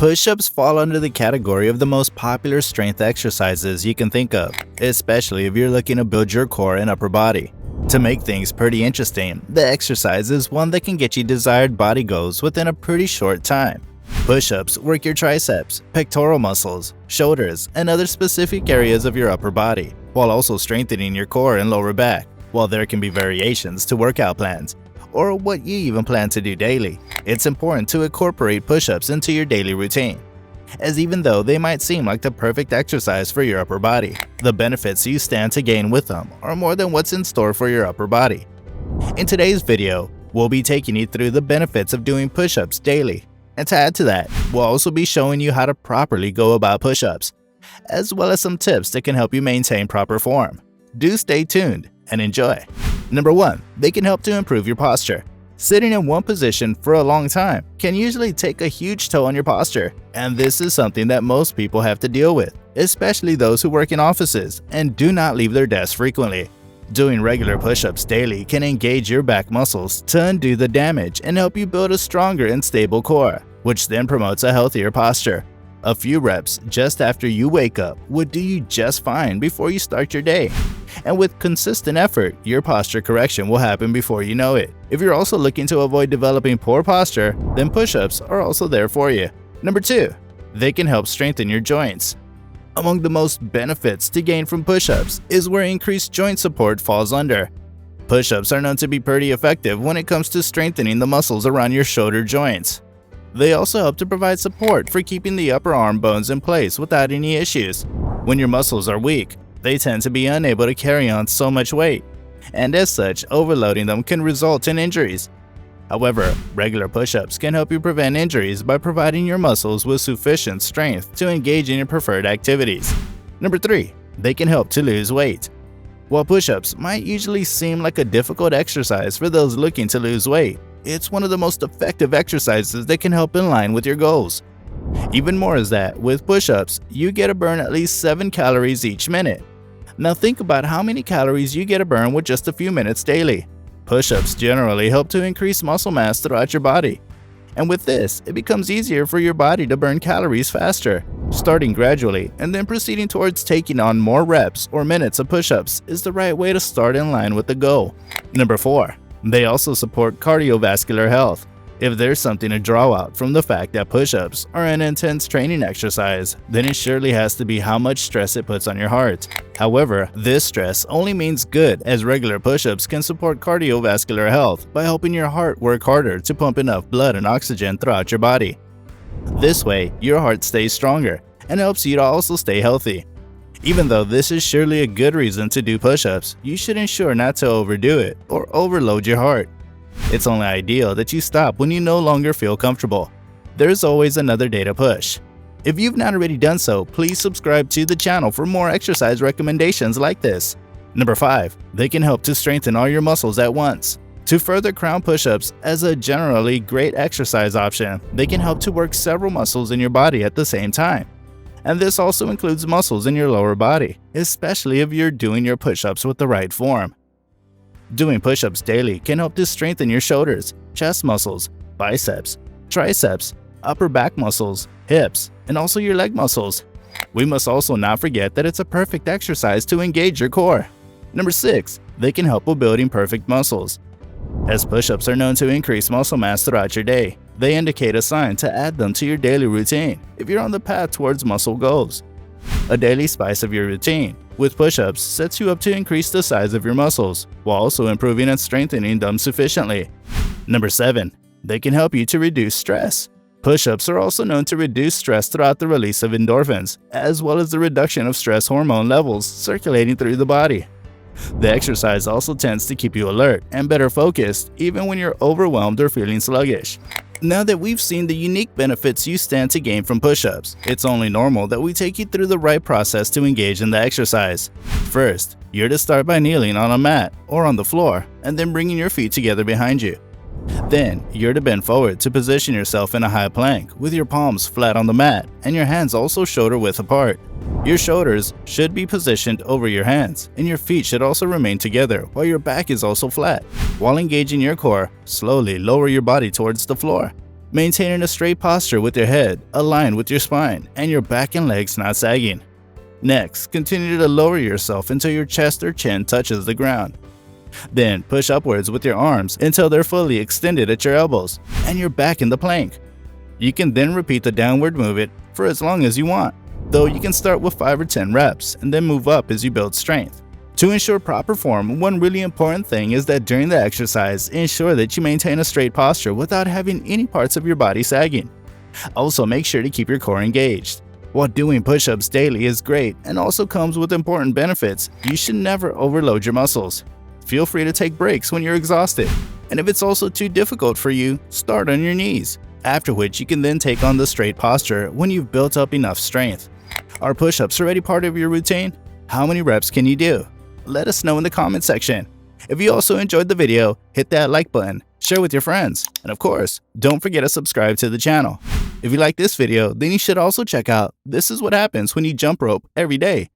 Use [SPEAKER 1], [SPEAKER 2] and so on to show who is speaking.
[SPEAKER 1] Push-ups fall under the category of the most popular strength exercises you can think of, especially if you're looking to build your core and upper body. To make things pretty interesting, the exercise is one that can get you desired body goals within a pretty short time. Push-ups work your triceps, pectoral muscles, shoulders, and other specific areas of your upper body, while also strengthening your core and lower back. While there can be variations to workout plans, or what you even plan to do daily, it's important to incorporate push-ups into your daily routine, as even though they might seem like the perfect exercise for your upper body, the benefits you stand to gain with them are more than what's in store for your upper body. In today's video, we'll be taking you through the benefits of doing push-ups daily, and to add to that, we'll also be showing you how to properly go about push-ups, as well as some tips that can help you maintain proper form. Do stay tuned and enjoy. Number 1. They can help to improve your posture. Sitting in one position for a long time can usually take a huge toll on your posture, and this is something that most people have to deal with, especially those who work in offices and do not leave their desks frequently. Doing regular push-ups daily can engage your back muscles to undo the damage and help you build a stronger and stable core, which then promotes a healthier posture. A few reps just after you wake up would do you just fine before you start your day. And with consistent effort, your posture correction will happen before you know it. If you're also looking to avoid developing poor posture, then push-ups are also there for you. Number 2. They can help strengthen your joints. Among the most benefits to gain from push-ups is where increased joint support falls under. Push-ups are known to be pretty effective when it comes to strengthening the muscles around your shoulder joints. They also help to provide support for keeping the upper arm bones in place without any issues. When your muscles are weak, they tend to be unable to carry on so much weight, and as such, overloading them can result in injuries. However, regular push-ups can help you prevent injuries by providing your muscles with sufficient strength to engage in your preferred activities. Number 3. They can help to lose weight. While push-ups might usually seem like a difficult exercise for those looking to lose weight, it's one of the most effective exercises that can help in line with your goals. Even more is that, with push-ups, you get to burn at least 7 calories each minute. Now think about how many calories you get to burn with just a few minutes daily. Push-ups generally help to increase muscle mass throughout your body. And with this, it becomes easier for your body to burn calories faster. Starting gradually and then proceeding towards taking on more reps or minutes of push-ups is the right way to start in line with the goal. Number 4. They also support cardiovascular health. If there's something to draw out from the fact that push-ups are an intense training exercise, then it surely has to be how much stress it puts on your heart. However, this stress only means good, as regular push-ups can support cardiovascular health by helping your heart work harder to pump enough blood and oxygen throughout your body. This way, your heart stays stronger and helps you to also stay healthy. Even though this is surely a good reason to do push-ups, you should ensure not to overdo it or overload your heart. It's only ideal that you stop when you no longer feel comfortable. There's always another day to push. If you've not already done so, please subscribe to the channel for more exercise recommendations like this. Number 5. They can help to strengthen all your muscles at once. To further crown push-ups as a generally great exercise option, they can help to work several muscles in your body at the same time. And this also includes muscles in your lower body, especially if you're doing your push-ups with the right form. Doing push-ups daily can help to strengthen your shoulders, chest muscles, biceps, triceps, upper back muscles, hips, and also your leg muscles. We must also not forget that it's a perfect exercise to engage your core. Number 6. They can help with building perfect muscles. As push-ups are known to increase muscle mass throughout your day, they indicate a sign to add them to your daily routine if you're on the path towards muscle goals. A daily spice of your routine with push-ups sets you up to increase the size of your muscles, while also improving and strengthening them sufficiently. Number 7. They can help you to reduce stress. Push-ups are also known to reduce stress throughout the release of endorphins, as well as the reduction of stress hormone levels circulating through the body. The exercise also tends to keep you alert and better focused even when you're overwhelmed or feeling sluggish. Now that we've seen the unique benefits you stand to gain from push-ups, it's only normal that we take you through the right process to engage in the exercise. First, you're to start by kneeling on a mat or on the floor and then bringing your feet together behind you. Then, you're to bend forward to position yourself in a high plank with your palms flat on the mat and your hands also shoulder width apart. Your shoulders should be positioned over your hands, and your feet should also remain together while your back is also flat. While engaging your core, slowly lower your body towards the floor. maintaining a straight posture with your head aligned with your spine and your back and legs not sagging. Next, continue to lower yourself until your chest or chin touches the ground. Then push upwards with your arms until they're fully extended at your elbows and you're back in the plank. You can then repeat the downward movement for as long as you want, though you can start with 5 or 10 reps and then move up as you build strength. To ensure proper form, one really important thing is that during the exercise, ensure that you maintain a straight posture without having any parts of your body sagging. Also, make sure to keep your core engaged. While doing push-ups daily is great and also comes with important benefits, you should never overload your muscles. Feel free to take breaks when you're exhausted. And if it's also too difficult for you, start on your knees, after which you can then take on the straight posture when you've built up enough strength. Are push-ups already part of your routine? How many reps can you do? Let us know in the comment section. If you also enjoyed the video, hit that like button, share with your friends, and of course, don't forget to subscribe to the channel. If you like this video, then you should also check out This Is What Happens When You Jump Rope Every Day